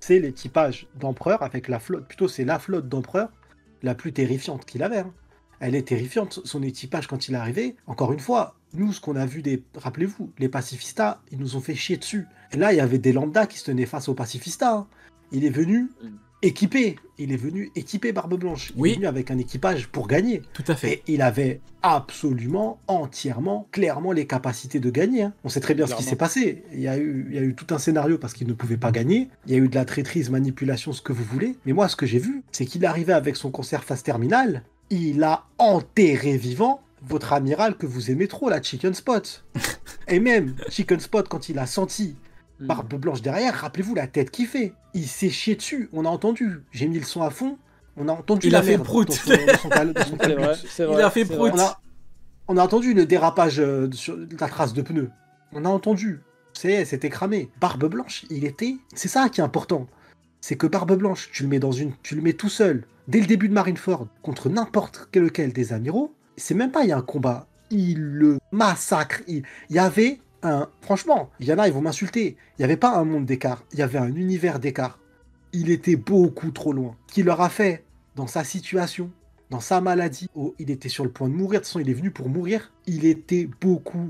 c'est l'équipage d'Empereur avec la flotte, plutôt c'est la flotte d'Empereur la plus terrifiante qu'il avait. Hein. Elle est terrifiante, son équipage quand il est arrivé. Encore une fois, nous, ce qu'on a vu rappelez-vous, les pacifistas, ils nous ont fait chier dessus. Et là, il y avait des lambdas qui se tenaient face aux pacifistas. Hein. Il est venu équipé. Il est venu équipé Barbe Blanche. Il est venu avec un équipage pour gagner. Tout à fait. Et il avait absolument, entièrement, clairement les capacités de gagner. Hein. On sait très bien ce qui s'est passé. Il y a eu tout un scénario parce qu'il ne pouvait pas gagner. Il y a eu de la traîtrise, manipulation, ce que vous voulez. Mais moi, ce que j'ai vu, c'est qu'il arrivait avec son concert phase terminale. Il a enterré vivant votre amiral que vous aimez trop, la Chicken Spot. Et même Chicken Spot, quand il a senti Barbe Blanche derrière, rappelez-vous la tête qu'il fait. Il s'est chié dessus, on a entendu. J'ai mis le son à fond, on a entendu il la a fait merde prout. C'est vrai, il a fait prout. On a entendu le dérapage sur la trace de pneus. On a entendu. C'était cramé. Barbe Blanche, c'est ça qui est important. C'est que Barbe Blanche, tu le mets tout seul, dès le début de Marineford, contre n'importe lequel des amiraux, c'est même pas il y a un combat. Il le massacre. Il y avait franchement, il y en a, ils vont m'insulter. Il n'y avait pas un monde d'écart, il y avait un univers d'écart. Il était beaucoup trop loin. Ce qu'il leur a fait dans sa situation, dans sa maladie, il était sur le point de mourir. De toute façon, il est venu pour mourir. Il était beaucoup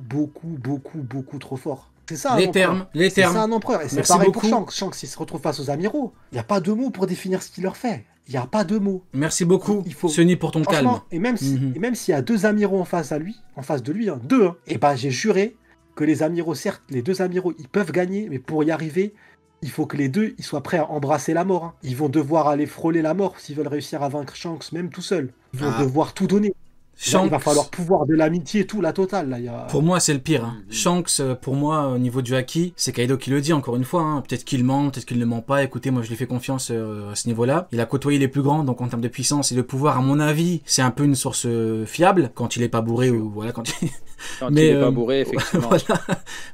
trop fort. C'est ça les termes. C'est ça un empereur. Et c'est pareil pour Shanks. Shanks, il se retrouve face aux amiraux. Il n'y a pas de mots pour définir ce qu'il leur fait. Il n'y a pas de mots. Merci beaucoup, Sunny, pour ton calme. Et même s'il y a deux amiraux en face de lui, deux, et ben j'ai juré que les amiraux, certes, les deux amiraux, ils peuvent gagner, mais pour y arriver, il faut que les deux ils soient prêts à embrasser la mort. Hein. Ils vont devoir aller frôler la mort s'ils veulent réussir à vaincre Shanks, même tout seul. Ils vont devoir tout donner. Shanks... Il va falloir pouvoir de l'amitié, tout, la totale. Là, Pour moi, c'est le pire. Hein. Shanks, pour moi, au niveau du haki, c'est Kaido qui le dit, encore une fois. Hein. Peut-être qu'il ment, peut-être qu'il ne ment pas. Écoutez, moi, je lui fais confiance à ce niveau-là. Il a côtoyé les plus grands, donc en termes de puissance et de pouvoir, à mon avis, c'est un peu une source fiable, quand il est pas bourré ou voilà, quand il... il est pas bourré, effectivement. Voilà.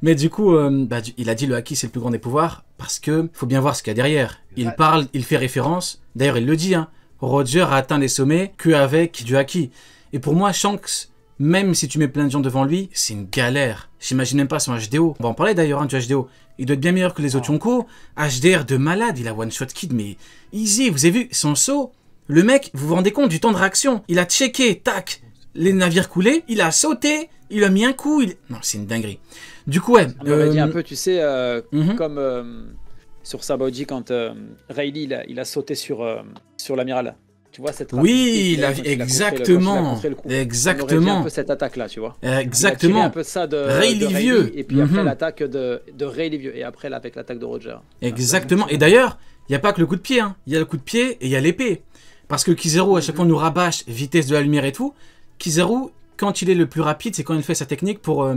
Mais du coup, il a dit le haki, c'est le plus grand des pouvoirs, parce que faut bien voir ce qu'il y a derrière. Il parle, il fait référence. D'ailleurs, il le dit, hein. Roger a atteint les sommets qu'avec du haki. Et pour moi, Shanks, même si tu mets plein de gens devant lui, c'est une galère. J'imagine même pas son HDO. On va en parler d'ailleurs, hein, du HDO. Il doit être bien meilleur que les autres Yonko. HDR de malade, il a one-shot kid, mais easy. Vous avez vu son saut? Le mec, vous vous rendez compte du temps de réaction? Il a checké, tac, les navires coulés, il a sauté, il a mis un coup. Non, c'est une dinguerie. Du coup, ouais. On m'avait dit un peu, tu sais, comme sur Sabaody, quand Rayleigh, il a sauté sur l'amiral. Tu vois cette oui, exactement. Exactement. On aurait un peu cette attaque là, tu vois. Exactement. Il a un peu ça de Rayleigh vieux. Et puis après l'attaque de Rayleigh vieux. Et après avec l'attaque de Roger. Exactement. Et d'ailleurs, il n'y a pas que le coup de pied. Hein. Il y a le coup de pied et il y a l'épée. Parce que Kizaru, à chaque fois, nous rabâche vitesse de la lumière et tout. Kizaru, quand il est le plus rapide, c'est quand il fait sa technique pour...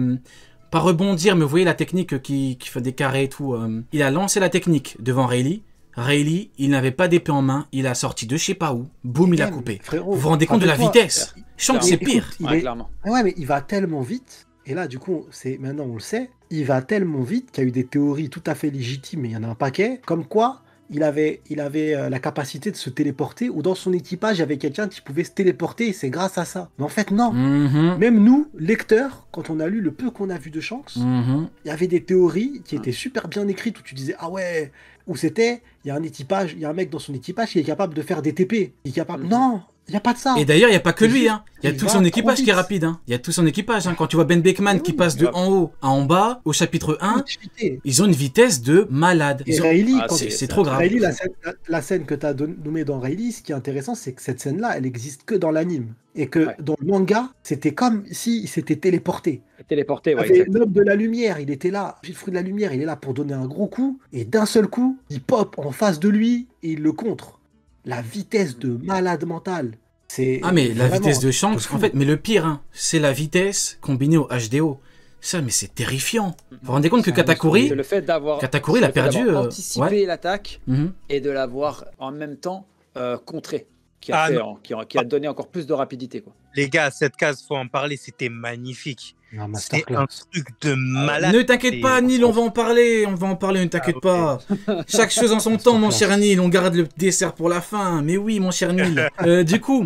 pas rebondir, mais vous voyez la technique qui fait des carrés et tout. Il a lancé la technique devant Rayleigh. Rayleigh, il n'avait pas d'épée en main, il a sorti de je sais pas où, boum, il a coupé. Frérot, vous vous rendez compte de la vitesse? Shanks, c'est pire. Clairement. Ouais, mais il va tellement vite, et là, du coup, maintenant on le sait, il va tellement vite qu'il y a eu des théories tout à fait légitimes, mais il y en a un paquet, comme quoi il avait la capacité de se téléporter, ou dans son équipage, il y avait quelqu'un qui pouvait se téléporter, et c'est grâce à ça. Mais en fait, non. Même nous, lecteurs, quand on a lu le peu qu'on a vu de Shanks, il y avait des théories qui étaient super bien écrites, où tu disais, ah ouais, où c'était, il y a un mec dans son équipage qui est capable de faire des TP. Il est capable... Non, il n'y a pas de ça. Et d'ailleurs, il n'y a pas que lui. Hein. Il y a tout son équipage qui est rapide. Hein. Il y a tout son équipage. Hein. Quand tu vois Ben Beckman qui passe de en haut à en bas, au chapitre 1, ils ont une vitesse de malade. Et Rayleigh, c'est trop grave. Rayleigh, la scène que tu as nommée dans Rayleigh, ce qui est intéressant, c'est que cette scène-là, elle existe que dans l'anime. Et que dans le manga, c'était comme s'il s'était téléporté. Téléporté, ouais. L'homme de la lumière, il était là. Le fruit de la lumière, il est là pour donner un gros coup. Et d'un seul coup, il pop en face de lui et il le contre. La vitesse de malade mental. Mais la vitesse de Shanks, en fait, mais le pire, hein, c'est la vitesse combinée au HDO. Ça, mais c'est terrifiant. Vous vous rendez compte que Katakuri, le fait d'avoir il a perdu. Anticipé l'attaque et de l'avoir en même temps contré. Qui a donné encore plus de rapidité, quoi. Les gars, cette case, faut en parler, c'était magnifique. C'était un truc de malade. Ne t'inquiète pas, Neil, on va en parler, ne t'inquiète pas. Chaque chose en son temps, mon cher Neil, on garde le dessert pour la fin. Mais oui, mon cher Neil. Du coup,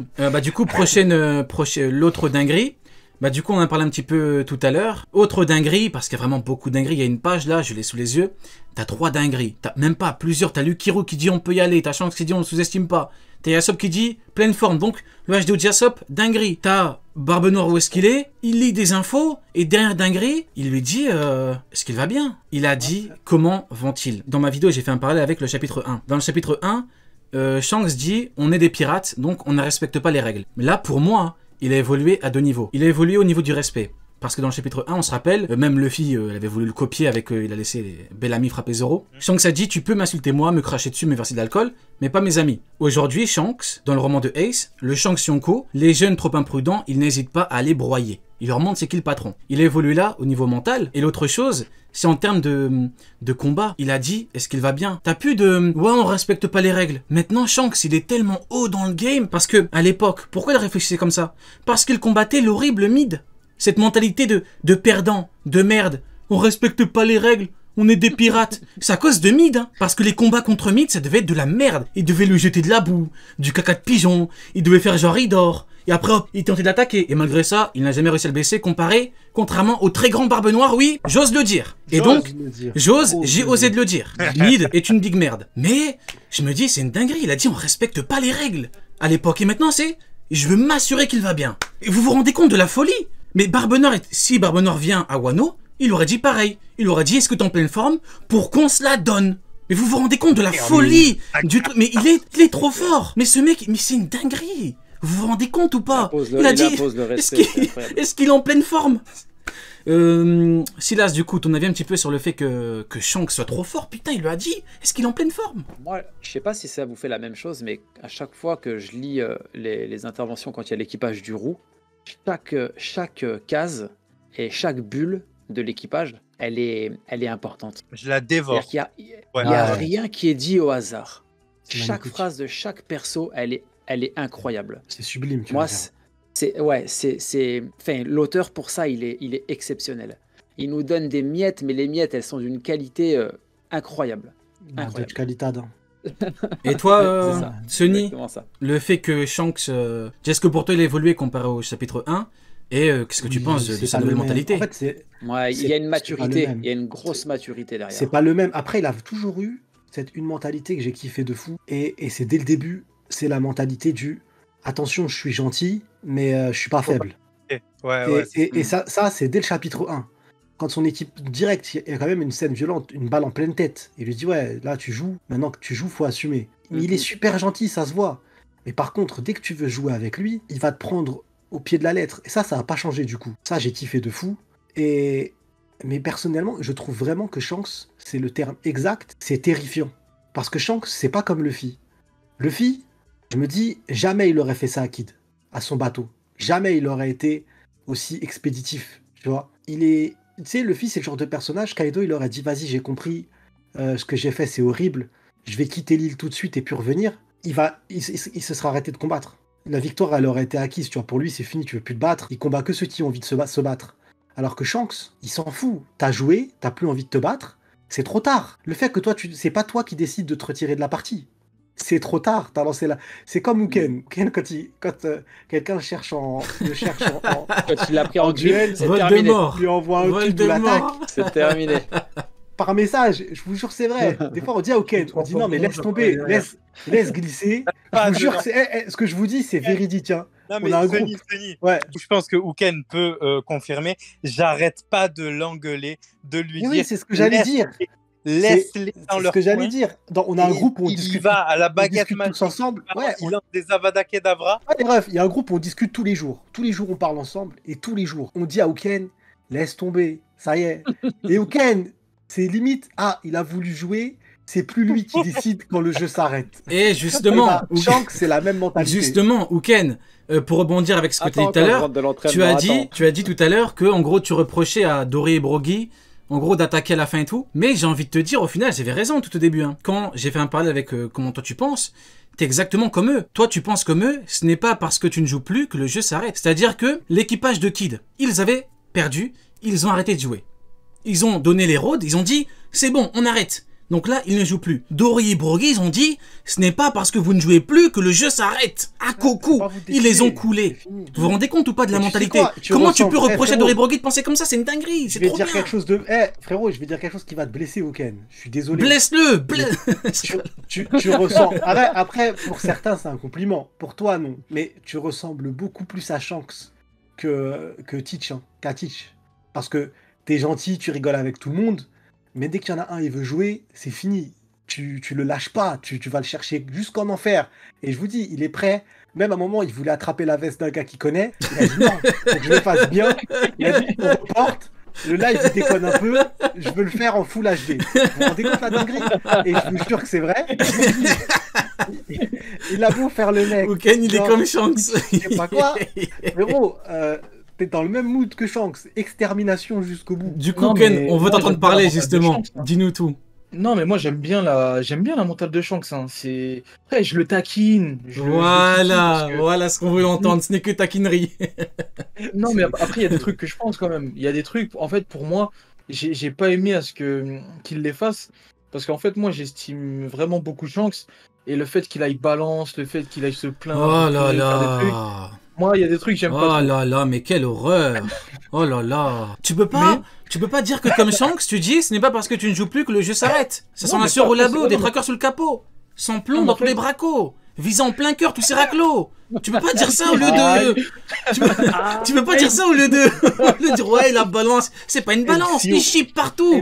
l'autre dinguerie, Bah du coup on en a parlé un petit peu tout à l'heure. Autre dinguerie, parce qu'il y a vraiment beaucoup de dingueries, il y a une page là, je l'ai sous les yeux. T'as 3 dingueries, t'as même pas plusieurs, t'as Lukiru qui dit on peut y aller, t'as Shanks qui dit on ne sous-estime pas. T'as Yasop qui dit pleine forme, donc le HDO de Yasop, dinguerie. T'as Barbe Noire où est-ce qu'il est, il lit des infos, et derrière dinguerie, il lui dit est-ce qu'il va bien? Il a dit comment vont-ils? Dans ma vidéo j'ai fait un parallèle avec le chapitre 1. Dans le chapitre 1, Shanks dit on est des pirates, donc on ne respecte pas les règles. Mais là pour moi, il a évolué à 2 niveaux. Il a évolué au niveau du respect. Parce que dans le chapitre 1, on se rappelle, même Luffy, il avait voulu le copier avec, il a laissé Bellamy frapper Zoro. Shanks a dit, tu peux m'insulter moi, me cracher dessus, me verser de l'alcool, mais pas mes amis. Aujourd'hui, Shanks, dans le roman de Ace, le Shanks Yonko, les jeunes trop imprudents, ils n'hésitent pas à les broyer. Il leur montre c'est qui le patron. Il a évolué là, au niveau mental. Et l'autre chose, c'est en termes de combat. Il a dit, est-ce qu'il va bien? T'as plus de, ouais, on respecte pas les règles. Maintenant, Shanks, il est tellement haut dans le game, parce que, à l'époque, pourquoi il réfléchissait comme ça? Parce qu'il combattait l'horrible mid. Cette mentalité de perdant, de merde, on respecte pas les règles, on est des pirates. C'est à cause de Mid, hein. Parce que les combats contre Mid, ça devait être de la merde. Il devait lui jeter de la boue, du caca de pigeon, il devait faire genre il dort. Et après, hop, il tentait d'attaquer. Et malgré ça, il n'a jamais réussi à le blesser, contrairement au très grand Barbe Noire, oui, j'ose le dire. Et donc, j'ai osé de le dire. Mid est une big merde. Mais, je me dis, c'est une dinguerie, il a dit on respecte pas les règles. À l'époque, et maintenant c'est, je veux m'assurer qu'il va bien. Et vous vous rendez compte de la folie? Mais Barbe Noire, si Barbe Noire vient à Wano, il aurait dit pareil. Il aurait dit, est-ce que t'es en pleine forme pour qu'on se la donne? Mais vous vous rendez compte de la folie du truc? Mais il est trop fort. Mais ce mec, mais c'est une dinguerie. Vous vous rendez compte ou pas? Il a dit, est-ce qu'il est en pleine forme? Silas, du coup, ton avis un petit peu sur le fait que Shanks soit trop fort? Putain, il lui a dit, est-ce qu'il est en pleine forme? Moi, je sais pas si ça vous fait la même chose, mais à chaque fois que je lis les interventions quand il y a l'équipage du roux, chaque case et chaque bulle de l'équipage, elle est importante. Je la dévore. Il n'y a rien qui est dit au hasard. Chaque phrase de chaque perso, elle est incroyable. C'est sublime. Moi, enfin, l'auteur pour ça, il est exceptionnel. Il nous donne des miettes, mais les miettes, elles sont d'une qualité incroyable. Incroyable. Qualitade. Et toi, Sunny, le fait que Shanks, est-ce que pour toi il a évolué comparé au chapitre 1? Et qu'est-ce que tu penses de sa nouvelle mentalité? En fait, il y a une maturité, il y a une grosse maturité derrière. C'est pas le même. Après, il a toujours eu une mentalité que j'ai kiffé de fou. Et c'est dès le début, c'est la mentalité du attention, je suis gentil, mais je suis pas faible. Et ça c'est dès le chapitre 1. Quand son équipe directe, il y a quand même une scène violente, une balle en pleine tête. Il lui dit ouais, là tu joues, maintenant que tu joues, faut assumer. Il est super gentil, ça se voit. Mais par contre, dès que tu veux jouer avec lui, il va te prendre au pied de la lettre. Et ça n'a pas changé du coup. Ça, j'ai kiffé de fou. Mais personnellement, je trouve vraiment que Shanks, c'est le terme exact, c'est terrifiant. Parce que Shanks, c'est pas comme Luffy. Luffy, je me dis, jamais il aurait fait ça à Kid, à son bateau. Jamais il aurait été aussi expéditif, tu vois. Tu sais, Luffy, c'est le genre de personnage, Kaido, il aurait dit, vas-y, j'ai compris, ce que j'ai fait, c'est horrible, je vais quitter l'île tout de suite et puis revenir. Il se sera arrêté de combattre. La victoire, elle aurait été acquise, tu vois. Pour lui, c'est fini, tu veux plus te battre. Il combat que ceux qui ont envie de se battre. Alors que Shanks, il s'en fout. T'as joué, t'as plus envie de te battre, c'est trop tard. Le fait que toi, c'est pas toi qui décides de te retirer de la partie. C'est trop tard, t'as lancé là. C'est comme Uken. Uken, quand quelqu'un le cherche en quand il l'a pris en duel, c'est terminé. Il lui envoie un truc de l'attaque. C'est terminé. Par message, je vous jure, c'est vrai. Des fois, on dit à Uken, on dit non, mais laisse tomber, laisse glisser. Je vous jure, ce que je vous dis, c'est véridique. Hein. Non, mais Sony, ouais. Je pense que Uken peut confirmer. J'arrête pas de l'engueuler, de lui dire. Oui, c'est ce que j'allais dire. Laisse-les dans leur coin. C'est ce que j'allais dire. On a un groupe où on discute. Il va à la baguette tous ensemble. Ouais, il lance des Avada Kedavra. Ouais, bref, il y a un groupe où on discute tous les jours. Tous les jours, on parle ensemble. Et tous les jours, on dit à Uken, laisse tomber. Ça y est. Et Uken, c'est limite, il a voulu jouer. C'est plus lui qui décide quand le jeu s'arrête. Et justement, Shanks, c'est la même mentalité. Justement, Uken, pour rebondir avec ce que tu as dit tout à l'heure, tu as dit tout à l'heure que en gros tu reprochais à Dory et Brogy, en gros d'attaquer à la fin et tout. Mais j'ai envie de te dire, au final, j'avais raison tout au début. Hein. Quand j'ai fait un parallèle avec comment toi tu penses, t'es exactement comme eux. Toi tu penses comme eux, ce n'est pas parce que tu ne joues plus que le jeu s'arrête. C'est-à-dire que l'équipage de Kid, ils avaient perdu, ils ont arrêté de jouer. Ils ont donné les rôdes, ils ont dit, c'est bon, on arrête. Donc là, ils ne jouent plus. Dory et Broggy, ils ont dit, ce n'est pas parce que vous ne jouez plus que le jeu s'arrête. À coucou, ils les ont coulés. Vous vous rendez compte ou pas de la mentalité? Comment tu peux reprocher à Dory et Broggy de penser comme ça? C'est une dinguerie, c'est trop bien. Frérot, je vais dire quelque chose qui va te blesser, Oken. Je suis désolé. Blesse-le. Tu ressens... Après, pour certains, c'est un compliment. Pour toi, non. Mais tu ressembles beaucoup plus à Shanks que Teach, hein, qu'à Teach. Parce que t'es gentil, tu rigoles avec tout le monde, mais dès qu'il y en a un, il veut jouer, c'est fini. Tu le lâches pas, tu vas le chercher jusqu'en enfer. Et je vous dis, il est prêt. Même à un moment, il voulait attraper la veste d'un gars qu'il connaît. Il a dit non, faut que je le fasse bien. Il a dit, on reporte. Le live, il déconne un peu. Je veux le faire en full HD. Vous vous rendez compte la dinguerie? Et je vous jure que c'est vrai. Il a beau faire le mec. Oken, il est comme Shanks. Je sais pas quoi. Frérot, t'es dans le même mood que Shanks. Extermination jusqu'au bout. Du coup, Ken, on veut t'entendre parler, justement. Dis-nous tout. Non, mais moi, j'aime bien la mentale de Shanks. Hein. Après, je le taquine. Voilà ce qu'on veut entendre. Ce n'est que taquinerie. Non, mais après, il y a des trucs que je pense quand même. Il y a des trucs, en fait, pour moi, j'ai pas aimé à ce qu'il les fasse. Parce qu'en fait, moi, j'estime vraiment beaucoup Shanks. Et le fait qu'il aille balance, le fait qu'il aille se plaindre. Oh là là. Moi, il y a des trucs que j'aime pas. Oh là là, mais quelle horreur. Oh là là. Tu peux pas dire que comme Shanks, tu dis, ce n'est pas parce que tu ne joues plus que le jeu s'arrête. Ça s'en assure au labo, des trackers sous le capot. Sans plomb dans tous les bracos. Visant en plein cœur tous ces raclos. Tu peux pas dire ça au lieu de... Tu peux pas dire ça au lieu de dire, ouais, la balance. C'est pas une balance. Il chie partout.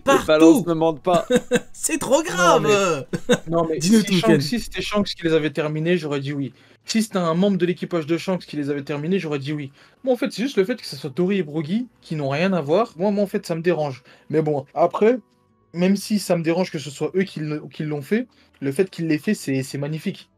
La balance ne mente pas. C'est trop grave. Non, mais dis-nous tout, Ken. Si c'était Shanks qui les avait terminés, j'aurais dit oui. Si c'était un membre de l'équipage de Shanks qui les avait terminés, j'aurais dit oui. Moi, en fait, c'est juste le fait que ce soit Dory et Broggy qui n'ont rien à voir. Moi, en fait, ça me dérange. Mais bon, après, même si ça me dérange que ce soit eux qui l'ont fait, le fait qu'ils l'aient fait, c'est magnifique.